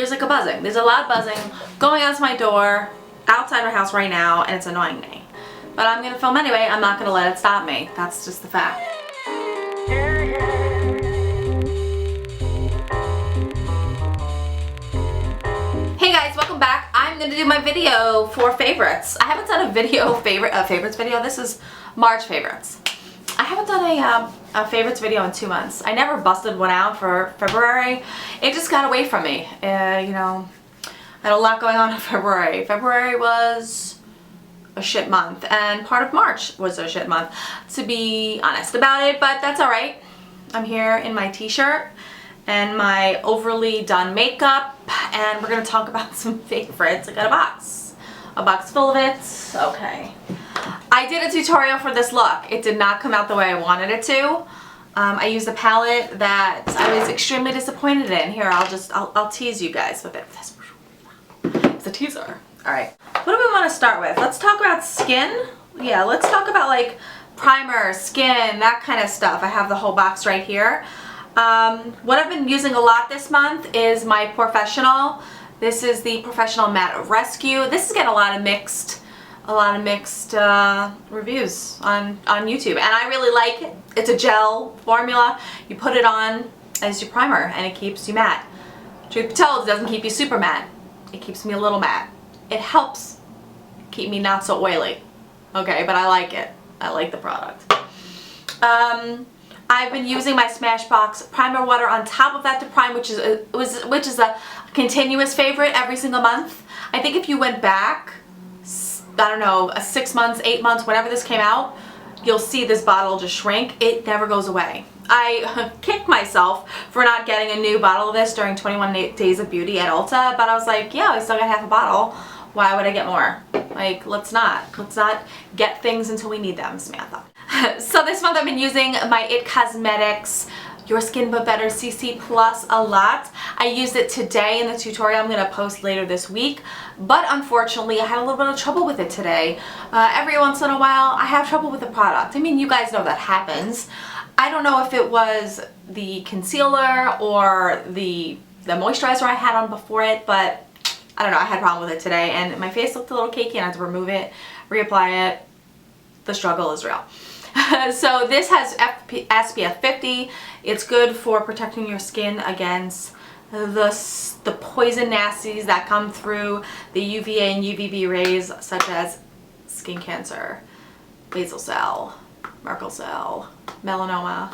There's like a buzzing. There's a loud buzzing going out to my door outside my house right now, and it's annoying me. But I'm gonna film anyway. I'm not gonna let it stop me. That's just the fact. Hey guys, welcome back. I'm gonna do my video for favorites. I haven't done a favorites video. This is March favorites. I haven't done a favorites video in 2 months. I never busted one out for February. It just got away from me. You know, I had a lot going on in February. February was a shit month, and part of March was a shit month, to be honest about it, but that's alright. I'm here in my t-shirt and my overly done makeup, and we're gonna talk about some favorites. I got a box full of it. Okay. I did a tutorial for this look. It did not come out the way I wanted it to. I used a palette that I was extremely disappointed in. Here, I'll tease you guys with it. It's a teaser. Alright. What do we want to start with? Let's talk about skin. Yeah, let's talk about like primer, skin, that kind of stuff. I have the whole box right here. What I've been using a lot this month is my Professional. This is the Professional Matte Rescue. This is getting a lot of mixed reviews on YouTube, and I really like it. It's a gel formula. You put it on as your primer and it keeps you matte. Truth be told, it doesn't keep you super matte. It keeps me a little matte. It helps keep me not so oily. Okay, but I like it. I like the product. I've been using my Smashbox primer water on top of that to prime, which is a continuous favorite every single month. I think if you went back, I don't know, 6 months, 8 months, whenever this came out, you'll see this bottle just shrink. It never goes away. I kicked myself for not getting a new bottle of this during 21 Days of Beauty at Ulta, but I was like, yeah, I still got half a bottle. Why would I get more? Like, let's not get things until we need them, Samantha. So this month I've been using my IT Cosmetics Your Skin But Better CC Plus a lot. I used it today in the tutorial I'm going to post later this week, but unfortunately I had a little bit of trouble with it today. Every once in a while I have trouble with the product. I mean, you guys know that happens. I don't know if it was the concealer or the moisturizer I had on before it, but I don't know, I had a problem with it today, and my face looked a little cakey and I had to remove it, reapply it. The struggle is real. So this has SPF 50. It's good for protecting your skin against the poison nasties that come through the UVA and UVB rays, such as skin cancer, basal cell, Merkel cell, melanoma.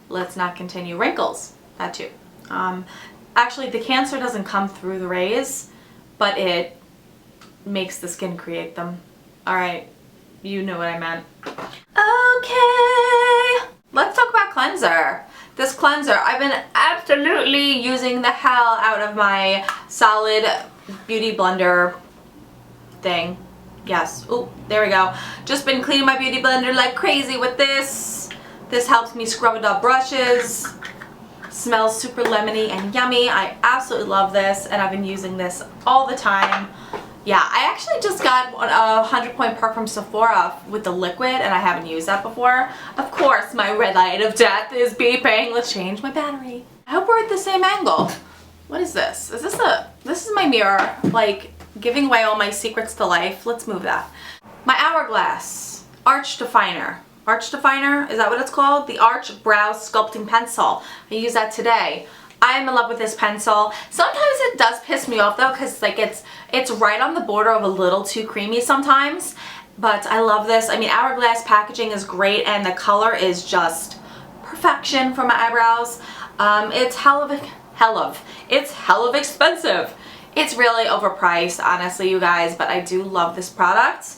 Let's not continue. Wrinkles, that too. Actually, the cancer doesn't come through the rays, but it makes the skin create them. Alright, you know what I meant. Okay, let's talk about cleanser. This cleanser, I've been absolutely using the hell out of my solid beauty blender thing. Yes, oh, there we go. Just been cleaning my beauty blender like crazy with this. This helps me scrub it up brushes. Smells super lemony and yummy. I absolutely love this, and I've been using this all the time. Yeah, I actually just got a 100-point perk from Sephora with the liquid, and I haven't used that before. Of course, my red light of death is beeping. Let's change my battery. I hope we're at the same angle. What is this? This is my mirror, like giving away all my secrets to life. Let's move that. My Hourglass Arch Definer. Arch Definer, is that what it's called? The Arch Brow Sculpting Pencil. I use that today. I'm in love with this pencil. Sometimes it does piss me off though, because like it's right on the border of a little too creamy sometimes, but I love this. I mean, Hourglass packaging is great, and the color is just perfection for my eyebrows. It's hell of expensive. It's really overpriced, honestly, you guys, but I do love this product.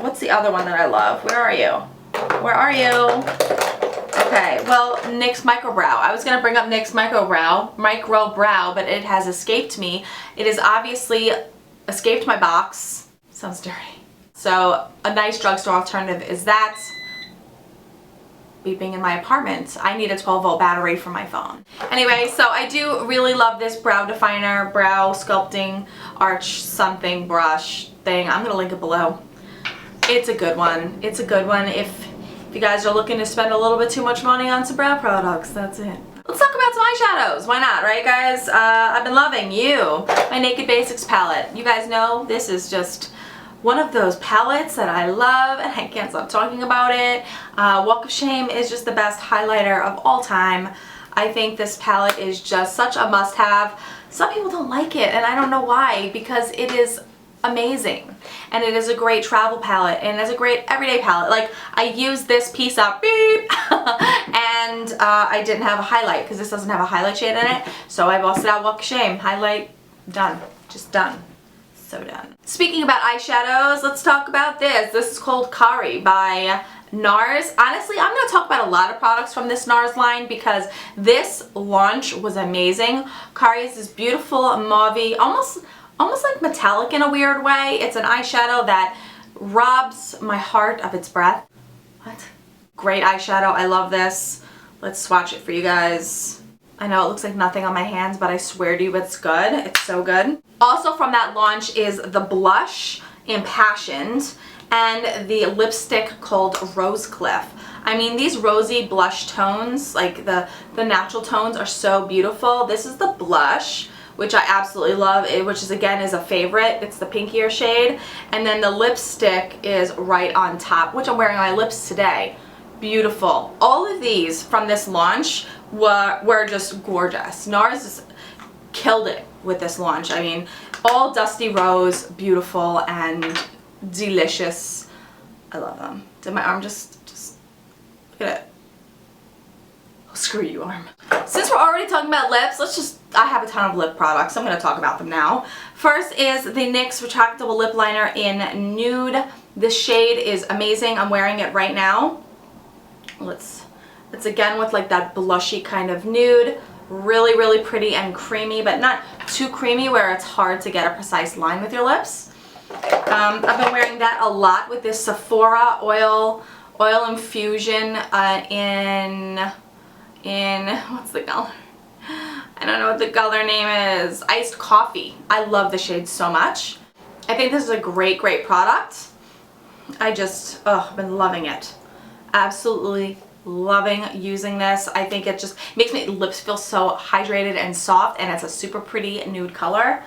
What's the other one that I love? Where are you? Where are you? Okay, well, NYX Micro Brow. I was going to bring up NYX Micro Brow, but it has escaped me. It has obviously escaped my box. Sounds dirty. So a nice drugstore alternative is that. Beeping in my apartment. I need a 12-volt battery for my phone. Anyway, so I do really love this brow definer, brow sculpting, arch something brush thing. I'm going to link it below. It's a good one. It's a good one if you guys are looking to spend a little bit too much money on some brow products. That's it. Let's talk about some eyeshadows. Why not, right guys? I've been loving my Naked Basics palette. You guys know this is just one of those palettes that I love and I can't stop talking about it. Walk of Shame is just the best highlighter of all time. I think this palette is just such a must-have. Some people don't like it and I don't know why, because it is amazing and it is a great travel palette and it's a great everyday palette. Like, I used this piece up beep and I didn't have a highlight because this doesn't have a highlight shade in it, so I busted out Walk of Shame highlight. Done. Just done. So done. Speaking about eyeshadows, let's talk about this. This is called Kari by NARS. Honestly, I'm going to talk about a lot of products from this NARS line because this launch was amazing. Kari is this beautiful mauve-y, almost like metallic in a weird way. It's an eyeshadow that robs my heart of its breath. What? Great eyeshadow. I love this. Let's swatch it for you guys. I know it looks like nothing on my hands, but I swear to you it's good. It's so good. Also from that launch is the blush Impassioned and the lipstick called Rose Cliff. I mean, these rosy blush tones, like the natural tones, are so beautiful. This is the blush, which I absolutely love, which is again is a favorite. It's the pinkier shade. And then the lipstick is right on top, which I'm wearing on my lips today. Beautiful. All of these from this launch were just gorgeous. NARS killed it with this launch. I mean, all dusty rose, beautiful and delicious. I love them. Did my arm just look at it. Oh, screw you, arm. Since we're already talking about lips, I have a ton of lip products, so I'm going to talk about them now. First is the NYX Retractable Lip Liner in Nude. This shade is amazing. I'm wearing it right now. It's again with like that blushy kind of nude. Really, really pretty and creamy, but not too creamy where it's hard to get a precise line with your lips. I've been wearing that a lot with this Sephora oil infusion in what's the color? I don't know what the color name is. Iced Coffee. I love the shade so much. I think this is a great product. I've been loving it. Absolutely loving using this. I think it just makes my lips feel so hydrated and soft, and it's a super pretty nude color.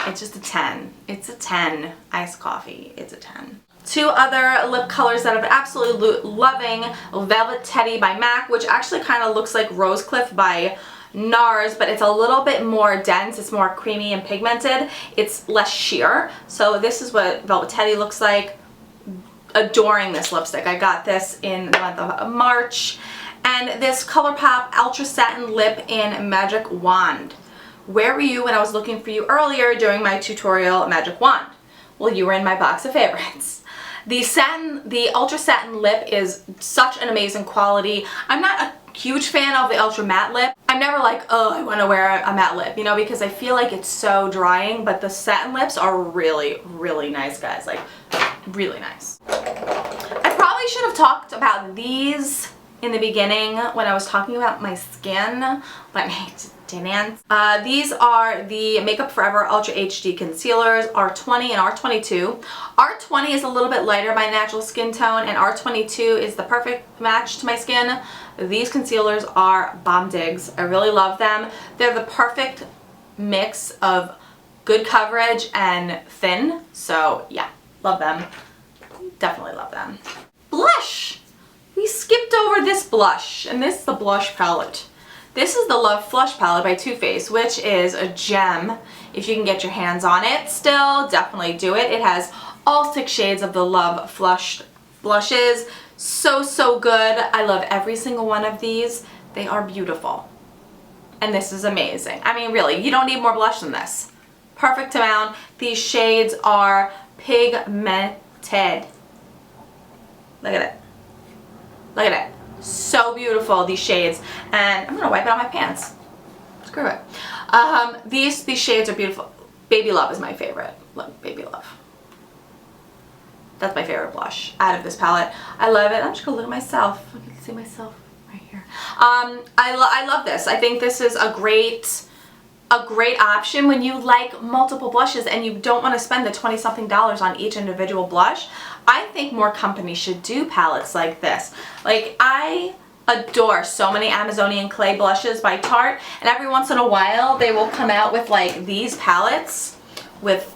It's just a 10. It's a 10. Iced Coffee. It's a 10. Two other lip colors that I've been absolutely loving. Velvet Teddy by MAC, which actually kind of looks like Rose Cliff by NARS, but it's a little bit more dense. It's more creamy and pigmented. It's less sheer. So this is what Velvet Teddy looks like. Adoring this lipstick. I got this in the month of March. And this ColourPop Ultra Satin Lip in Magic Wand. Where were you when I was looking for you earlier during my tutorial Magic Wand? Well, you were in my box of favorites. The Ultra Satin Lip is such an amazing quality. I'm not a huge fan of the Ultra Matte Lip. I'm never like, oh, I want to wear a matte lip, you know, because I feel like it's so drying, but the satin lips are really, really nice, guys. Like, really nice. I probably should have talked about these in the beginning when I was talking about my skin, but I didn't. These are the Makeup Forever Ultra HD Concealers, R20 and R22. R20 is a little bit lighter my natural skin tone, and R22 is the perfect match to my skin. These concealers are bomb digs. I really love them. They're the perfect mix of good coverage and thin, so yeah, love them. Definitely love them. Blush! We skipped over this blush, and this is the blush palette. This is the Love Flush palette by Too Faced, which is a gem. If you can get your hands on it still, definitely do it. It has all 6 shades of the Love Flush blushes. So good. I love every single one of these. They are beautiful. And this is amazing. I mean, really, you don't need more blush than this. Perfect amount. These shades are pigmented. Look at it. Look at it. So beautiful, these shades. And I'm gonna wipe it on my pants. Screw it. These shades are beautiful. Baby Love is my favorite. Look, Baby Love. That's my favorite blush out of this palette. I love it. I'm just gonna look at myself. I can see myself right here. I love this. I think this is a great option when you like multiple blushes and you don't want to spend the $20-something on each individual blush. I think more companies should do palettes like this. Like, I adore so many Amazonian clay blushes by Tarte, and every once in a while they will come out with like these palettes with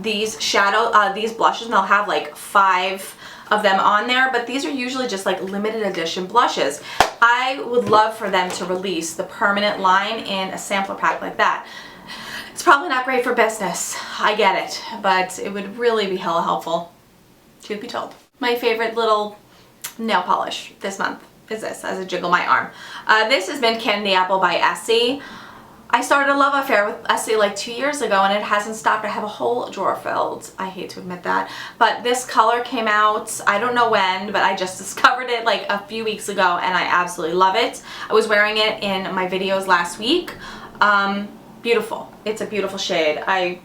these these blushes, and they'll have like 5 of them on there, but these are usually just like limited edition blushes. I would love for them to release the permanent line in a sampler pack like that. It's probably not great for business, I get it, but it would really be hella helpful, truth be told. My favorite little nail polish this month is this, as I jiggle my arm. This has been Candy Apple by Essie. I started a love affair with Essie like 2 years ago, and it hasn't stopped. I have a whole drawer filled. I hate to admit that. But this color came out, I don't know when, but I just discovered it like a few weeks ago, and I absolutely love it. I was wearing it in my videos last week. Beautiful. It's a beautiful shade. I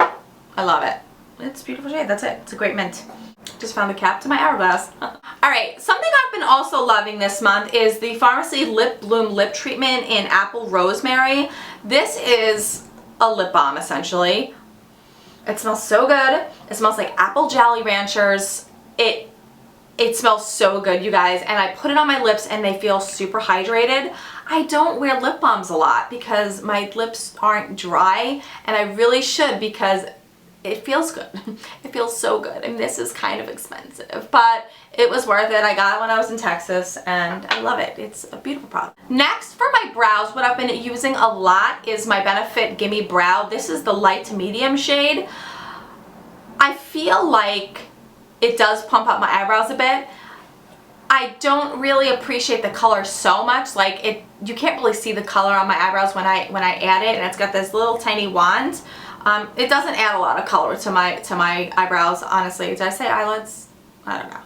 love it. It's a beautiful shade. That's it. It's a great mint. Just found the cap to my hourglass. Alright, something I've been also loving this month is the Pharmacy Lip Bloom Lip Treatment in Apple Rosemary. This is a lip balm, essentially. It smells so good. It smells like apple Jolly Ranchers. It smells so good, you guys, and I put it on my lips and they feel super hydrated. I don't wear lip balms a lot because my lips aren't dry, and I really should because it feels good. It feels so good, and this is kind of expensive, but it was worth it. I got it when I was in Texas, and I love it. It's a beautiful product. Next, for my brows, what I've been using a lot is my Benefit Gimme Brow. This is the light to medium shade. I feel like it does pump up my eyebrows a bit. I don't really appreciate the color so much. Like you can't really see the color on my eyebrows when I add it, and it's got this little tiny wand. It doesn't add a lot of color to my eyebrows, honestly. Did I say eyelids? I don't know.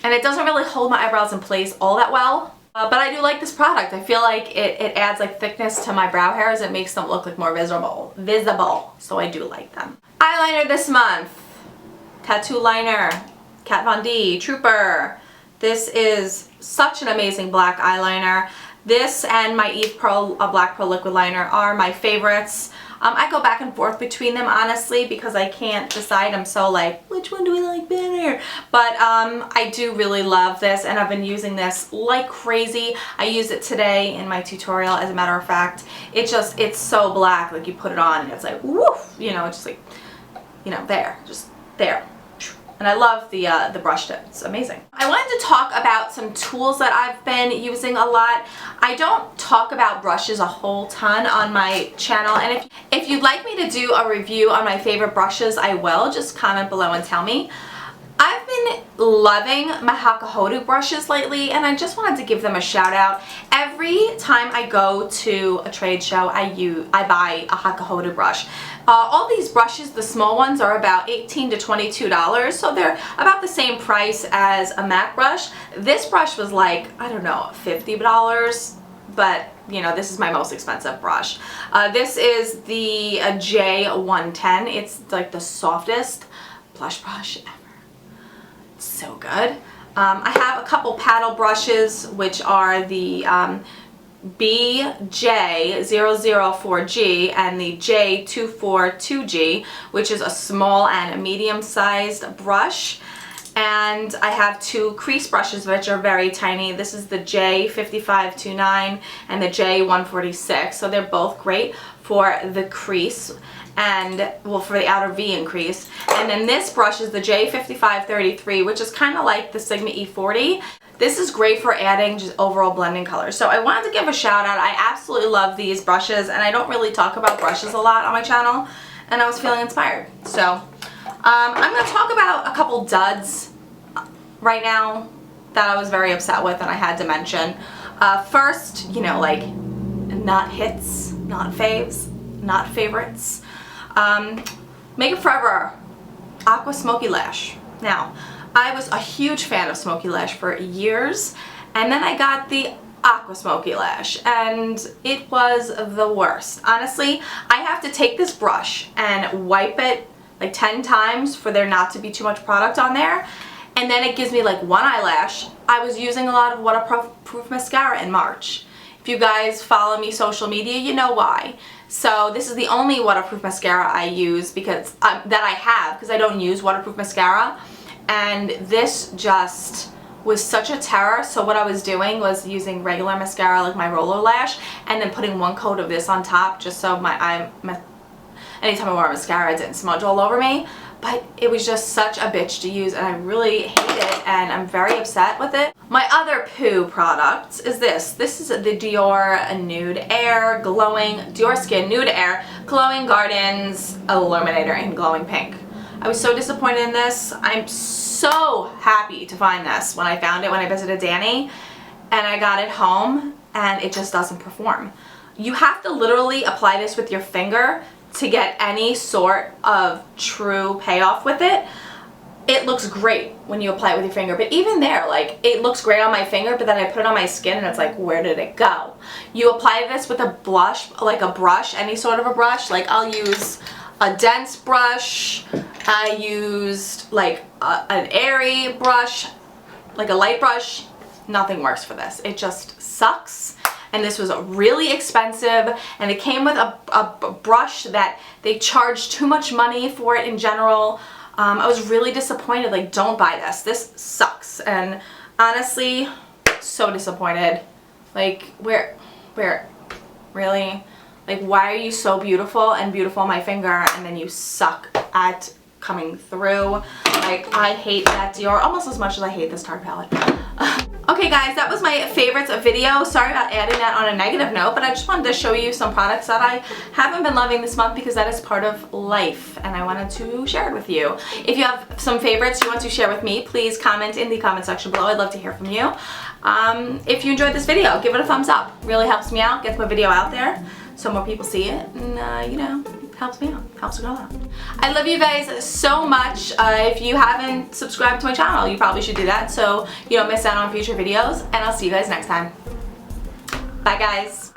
And it doesn't really hold my eyebrows in place all that well. But I do like this product. I feel like it adds like thickness to my brow hairs. It makes them look like more visible. So I do like them. Eyeliner this month. Tattoo liner. Kat Von D. Trooper. This is such an amazing black eyeliner. This and my Eve Pearl Black Pearl Liquid Liner are my favorites. I go back and forth between them, honestly, because I can't decide. I'm so like, which one do I like better? But I do really love this, and I've been using this like crazy. I used it today in my tutorial, as a matter of fact. It's so black, like you put it on and it's like, woof, you know, it's just like, you know, there, just there. And I love the brush tip. It's amazing. I wanted to talk about some tools that I've been using a lot. I don't talk about brushes a whole ton on my channel, and if you'd like me to do a review on my favorite brushes, I will. Just comment below and tell me. I've been loving my hakuhody brushes lately, and I just wanted to give them a shout out. Every time I go to a trade show, I buy a hakuhody brush. All these brushes, the small ones, are about $18 to $22, so they're about the same price as a MAC brush. This brush was like, I don't know, $50, but you know, this is my most expensive brush. This is the J110. It's like the softest blush brush ever. It's so good. I have a couple paddle brushes, which are the BJ004G and the J242G, which is a small and a medium-sized brush. And I have 2 crease brushes, which are very tiny. This is the J5529 and the J146. So they're both great for the crease and, well, for the outer V and crease. And then this brush is the J5533, which is kind of like the Sigma E40. This is great for adding just overall blending colors. So I wanted to give a shout out. I absolutely love these brushes, and I don't really talk about brushes a lot on my channel, and I was feeling inspired. So I'm going to talk about a couple duds right now that I was very upset with and I had to mention. First, you know, like not hits, not faves, not favorites. Makeup Forever Aqua Smoky Lash. Now, I was a huge fan of Smoky Lash for years, and then I got the Aqua Smoky Lash, and it was the worst. Honestly, I have to take this brush and wipe it like 10 times for there not to be too much product on there, and then it gives me like one eyelash. I was using a lot of waterproof mascara in March. If you guys follow me social media, you know why. So this is the only waterproof mascara I use because that I have, because I don't use waterproof mascara. And this just was such a terror. So what I was doing was using regular mascara, like my roller lash, and then putting one coat of this on top just so anytime I wore mascara it didn't smudge all over me. But it was just such a bitch to use, and I really hate it, and I'm very upset with it. My other poo product is this. This is the Dior Nude Air Dior Skin Nude Air Glowing Gardens Illuminator in glowing pink. I was so disappointed in this. I'm so happy to find this when I found it when I visited Danny, and I got it home, and it just doesn't perform. You have to literally apply this with your finger to get any sort of true payoff with it. It looks great when you apply it with your finger, but even there, like, it looks great on my finger, but then I put it on my skin and it's like, where did it go? You apply this with a blush, like a brush, any sort of a brush. Like, I'll use a dense brush. I used like an airy brush, like a light brush. Nothing works for this. It just sucks. And this was really expensive, and it came with a brush that they charged too much money for it in general. I was really disappointed. Like, don't buy this. This sucks. And honestly, so disappointed. Like, where, really? Like, why are you so beautiful and beautiful on my finger, and then you suck at coming through? Like, I hate that Dior almost as much as I hate this Tarte palette. Okay guys, that was my favorites video. Sorry about adding that on a negative note, but I just wanted to show you some products that I haven't been loving this month because that is part of life, and I wanted to share it with you. If you have some favorites you want to share with me, please comment in the comment section below. I'd love to hear from you. If you enjoyed this video, give it a thumbs up. It really helps me out, gets my video out there so more people see it, and you know, helps me out, helps the girl out. I love you guys so much. If you haven't subscribed to my channel, you probably should do that so you don't miss out on future videos, and I'll see you guys next time. Bye guys.